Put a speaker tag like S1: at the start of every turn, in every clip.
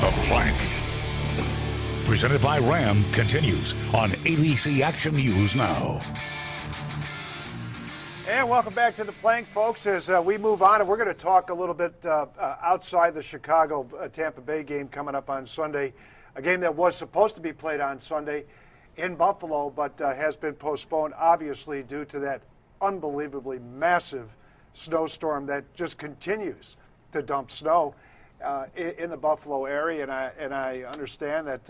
S1: The Plank, presented by Ram, continues on ABC Action News Now.
S2: And welcome back to The Plank, folks. As we move on, and we're going to talk a little bit outside the Chicago-Tampa Bay game coming up on Sunday, a game that was supposed to be played on Sunday in Buffalo, but has been postponed, obviously, due to that unbelievably massive snowstorm that just continues to dump snow in the Buffalo area. And I understand that.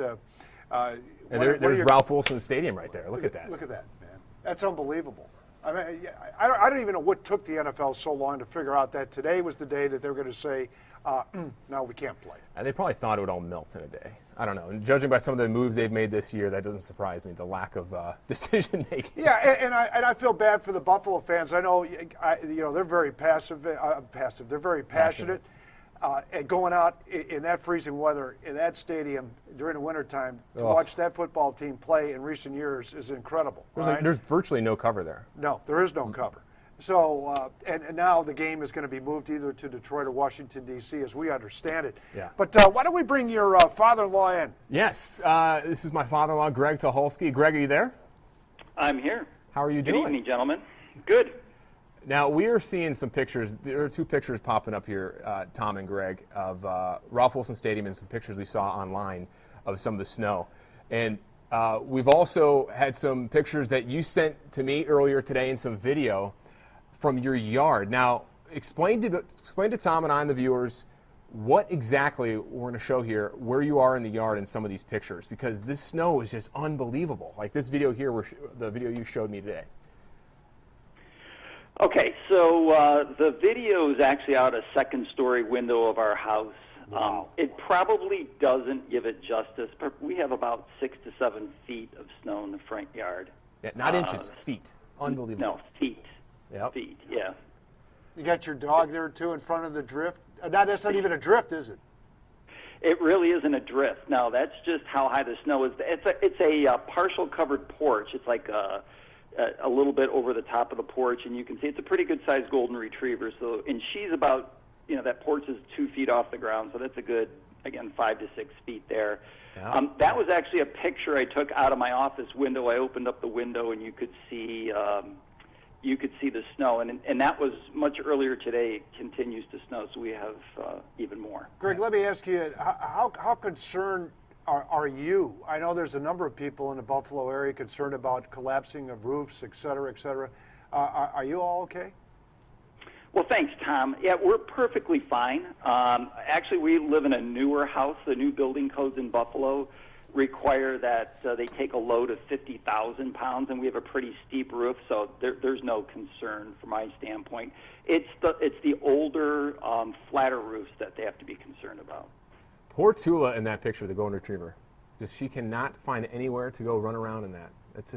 S3: There's Ralph Wilson Stadium right there. Look at that.
S2: Look at that, man. That's unbelievable. I mean, I don't even know what took the NFL so long to figure out that today was the day that they were going to say, no, we can't play.
S3: And they probably thought it would all melt in a day. I don't know. And judging by some of the moves they've made this year, that doesn't surprise me, the lack of decision making.
S2: Yeah, and I feel bad for the Buffalo fans. I know, they're very passive. They're very passionate. And going out in that freezing weather in that stadium during the wintertime to watch that football team play in recent years is incredible.
S3: There's virtually no cover there.
S2: No, there is no cover. So, and now the game is going to be moved either to Detroit or Washington, D.C., as we understand it.
S3: Yeah.
S2: But why don't we bring your father-in-law in?
S3: Yes, this is my father-in-law, Greg Tucholsky. Greg, are you there?
S4: I'm here.
S3: How are you doing?
S4: Good evening, gentlemen. Good.
S3: Now, we are seeing some pictures. There are two pictures popping up here, Tom and Greg, of Ralph Wilson Stadium and some pictures we saw online of some of the snow. And we've also had some pictures that you sent to me earlier today and some video from your yard. Now, explain to Tom and I and the viewers what exactly we're going to show here, where you are in the yard in some of these pictures, because this snow is just unbelievable. Like this video here, the video you showed me today.
S4: Okay, so the video is actually out a second-story window of our house.
S2: Wow.
S4: It probably doesn't give it justice, but we have about 6 to 7 feet of snow in the front yard.
S3: Yeah, not inches, feet. Unbelievable.
S4: No, feet.
S3: Yep.
S4: Feet, yeah.
S2: You got your dog there, too, in front of the drift? That's not even a drift, is it?
S4: It really isn't a drift. No, that's just how high the snow is. It's a partial covered porch. It's like a little bit over the top of the porch, and you can see it's a pretty good-sized golden retriever. So, and she's about, that porch is 2 feet off the ground, so that's a good, again, 5 to 6 feet there.
S3: Yeah.
S4: That was actually a picture I took out of my office window. I opened up the window, and you could see the snow, and that was much earlier today. It continues to snow, so we have even more.
S2: Greg, let me ask you, how concerned are you? I know there's a number of people in the Buffalo area concerned about collapsing of roofs, et cetera, et cetera. Are you all okay?
S4: Well, thanks, Tom. Yeah, we're perfectly fine. Actually, we live in a newer house. The new building codes in Buffalo require that they take a load of 50,000 pounds, and we have a pretty steep roof, so there's no concern from my standpoint. It's the older, flatter roofs that they have to be concerned about.
S3: Poor Tula in that picture, the golden retriever. She cannot find anywhere to go run around in that. That's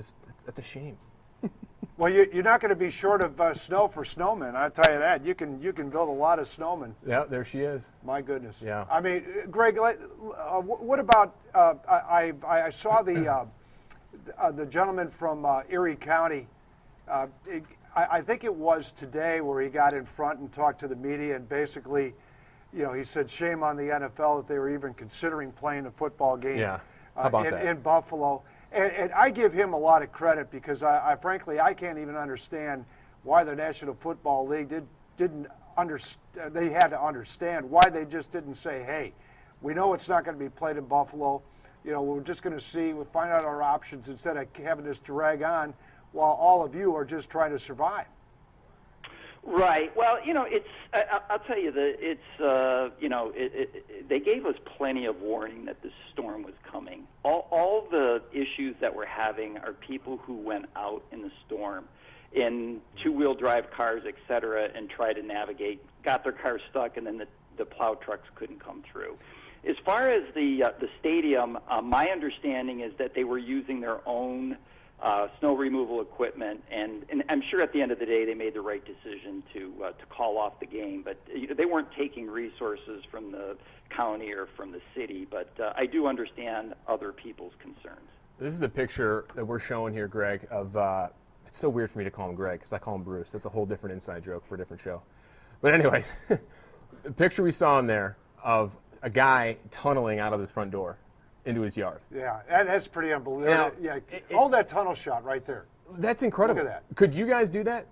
S3: a shame.
S2: Well, you're not going to be short of snow for snowmen. I'll tell you that. You can build a lot of snowmen.
S3: Yeah, there she is.
S2: My goodness.
S3: Yeah.
S2: I mean, Greg, what about? I saw the gentleman from Erie County. I think it was today where he got in front and talked to the media and basically, he said shame on the NFL that they were even considering playing a football game.
S3: Yeah. How about that?
S2: In Buffalo. And I give him a lot of credit because frankly, I can't even understand why the National Football League didn't understand. They had to understand why they just didn't say, hey, we know it's not going to be played in Buffalo. We're just going to we'll find out our options instead of having this drag on while all of you are just trying to survive.
S4: Right. Well, I'll tell you that they gave us plenty of warning that this storm was coming. All the issues that we're having are people who went out in the storm in two-wheel drive cars, et cetera, and tried to navigate, got their cars stuck, and then the plow trucks couldn't come through. As far as the stadium, my understanding is that they were using their own snow removal equipment, and I'm sure at the end of the day they made the right decision to call off the game. But they weren't taking resources from the county or from the city. But I do understand other people's concerns.
S3: This is a picture that we're showing here, Greg, of it's so weird for me to call him Greg because I call him Bruce. That's a whole different inside joke for a different show. But anyways, the picture we saw in there of a guy tunneling out of his front door into his yard.
S2: Yeah, that's pretty unbelievable.
S3: Now,
S2: Hold that tunnel shot right there.
S3: That's incredible.
S2: Look at that.
S3: Could you guys do that?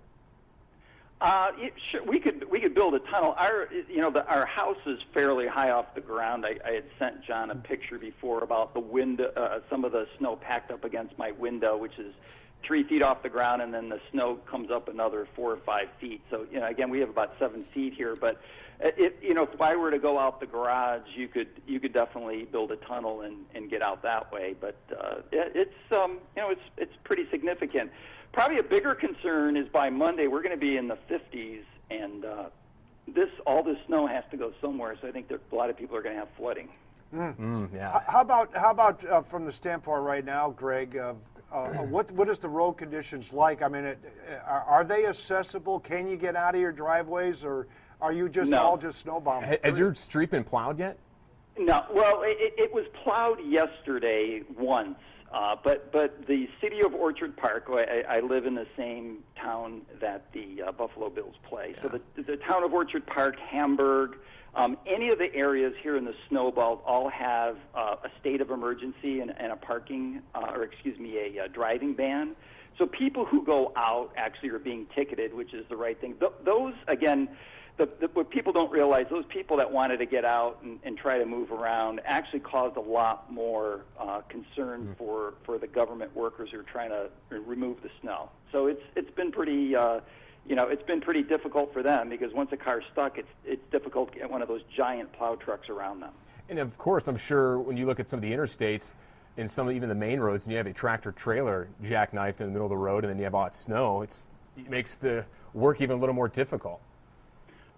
S4: Sure, we could build a tunnel. Our house is fairly high off the ground. I had sent John a picture before about the window, some of the snow packed up against my window, which is 3 feet off the ground, and then the snow comes up another 4 or 5 feet. So, again, we have about 7 feet here. But if I were to go out the garage, you could definitely build a tunnel and get out that way. But it's pretty significant. Probably a bigger concern is by Monday we're going to be in the 50s, and all this snow has to go somewhere. So I think a lot of people are going to have flooding.
S3: Yeah.
S2: How about from the standpoint right now, Greg? What is the road conditions like? I mean, are they accessible? Can you get out of your driveways, or are you all just snowbound?
S3: Has your street been plowed yet?
S4: No. Well, it was plowed yesterday once, but the city of Orchard Park. I live in the same town that the Buffalo Bills play. Yeah. So the town of Orchard Park, Hamburg. Any of the areas here in the snow belt all have a state of emergency and a a driving ban. So people who go out actually are being ticketed, which is the right thing. Those, again, what people don't realize, those people that wanted to get out and try to move around actually caused a lot more concern for the government workers who are trying to remove the snow. So it's been pretty... it's been pretty difficult for them because once a car's stuck, it's difficult to get one of those giant plow trucks around them.
S3: And of course, I'm sure when you look at some of the interstates and even the main roads, and you have a tractor trailer jackknifed in the middle of the road, and then you have all that snow, it makes the work even a little more difficult.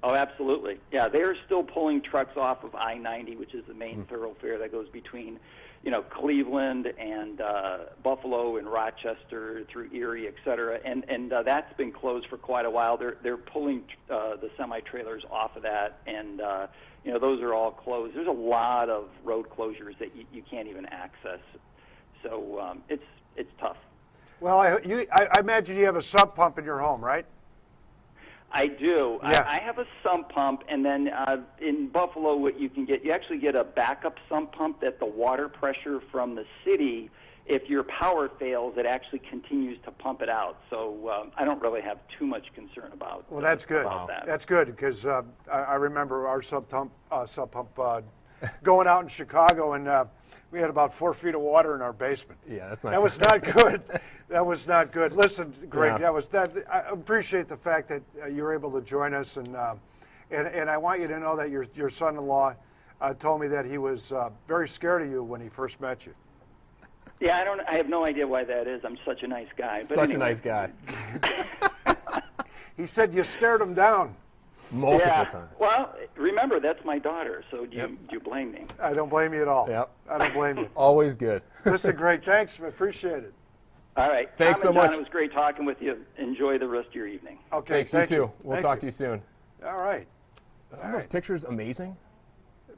S4: Oh, absolutely. Yeah, they are still pulling trucks off of I-90, which is the main thoroughfare that goes between Cleveland and Buffalo and Rochester through Erie, et cetera, and that's been closed for quite a while. They're pulling the semi-trailers off of that, and those are all closed. There's a lot of road closures that you can't even access, so it's tough.
S2: Well, I imagine you have a sump pump in your home, right?
S4: I do.
S2: Yeah.
S4: I have a sump pump, and then in Buffalo, what you can get, you actually get a backup sump pump that the water pressure from the city, if your power fails, it actually continues to pump it out. So I don't really have too much concern about.
S2: Well, that's good.
S4: About that.
S2: That's good because I remember our sump pump going out in Chicago, and we had about 4 feet of water in our basement.
S3: Yeah, that's not.
S2: That was not good. That was not good. Listen, Greg,
S3: Yeah.
S2: I appreciate the fact that you were able to join us, and I want you to know that your son-in-law told me that he was very scared of you when he first met you.
S4: Yeah, I have no idea why that is. I'm such a nice guy. But
S3: Such
S4: anyway.
S3: a nice guy.
S2: He said you stared him down.
S3: Multiple times.
S4: Well, remember, that's my daughter, so do you blame me?
S2: I don't blame you at all.
S3: Yep.
S2: I don't blame you.
S3: Always good.
S2: Listen, Greg, thanks. I appreciate it.
S4: All right.
S3: Thanks
S4: Tom and
S3: so
S4: John,
S3: much.
S4: It was great talking with you. Enjoy the rest of your evening.
S2: Okay.
S3: Thanks,
S2: thank
S3: you too. We'll
S2: Thank
S3: talk to you soon.
S2: All right.
S3: Aren't those pictures amazing?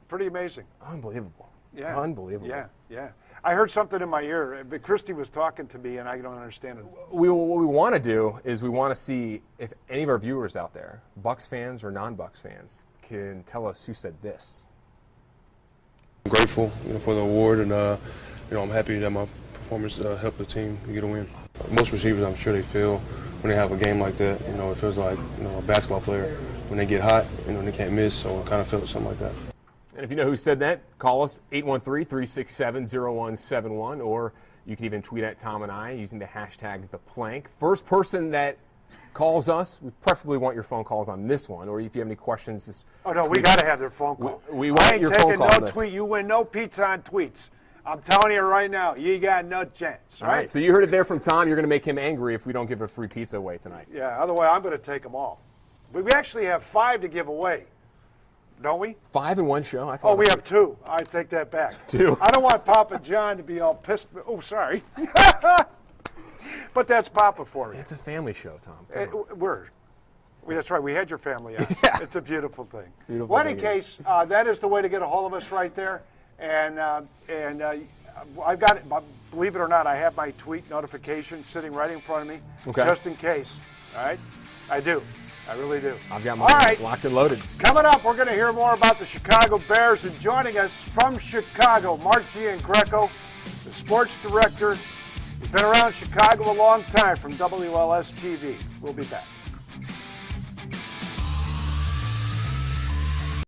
S2: Pretty amazing.
S3: Unbelievable.
S2: Yeah.
S3: Unbelievable.
S2: Yeah. I heard something in my ear, but Christy was talking to me, and I don't understand it.
S3: What we want to do is we want to see if any of our viewers out there, Bucks fans or non-Bucks fans, can tell us who said this.
S5: I'm grateful for the award, and I'm happy that my performance helped the team get a win. Most receivers, I'm sure they feel when they have a game like that. It feels like a basketball player when they get hot, they can't miss. So I kind of felt something like that.
S3: And if you know who said that, call us 813-367-0171, or you can even tweet at Tom and I using the hashtag #ThePlank. First person that calls us, we preferably want your phone calls on this one, or if you have any questions, just
S2: Oh, no, we
S3: tweet
S2: got to
S3: us.
S2: have their phone call.
S3: We want your phone call
S2: I
S3: on
S2: ain't
S3: this.
S2: taking no tweet. You win no pizza on tweets. I'm telling you right now, you got no chance.
S3: All right, so you heard it there from Tom. You're going to make him angry if we don't give a free pizza away tonight.
S2: Yeah, otherwise I'm going to take them all. But we actually have 5 to give away, don't we?
S3: 5 in one show?
S2: Oh, we have 2. I take that back.
S3: 2.
S2: I don't want Papa John to be all pissed. Oh, sorry. But that's Papa for you.
S3: It's a family show, Tom. Come on.
S2: That's right. We had your family on.
S3: Yeah.
S2: It's a beautiful thing.
S3: Beautiful
S2: Well, in
S3: thing,
S2: any case, that is the way to get a hold of us right there. And I've got it. Believe it or not, I have my tweet notification sitting right in front of me,
S3: Okay.
S2: just in case. All right, I do. I really do.
S3: I've got
S2: All
S3: mine
S2: right.
S3: locked and loaded.
S2: Coming up, we're going to hear more about the Chicago Bears, and joining us from Chicago, Mark Giangreco, the sports director. He's been around Chicago a long time from WLS TV. We'll be back.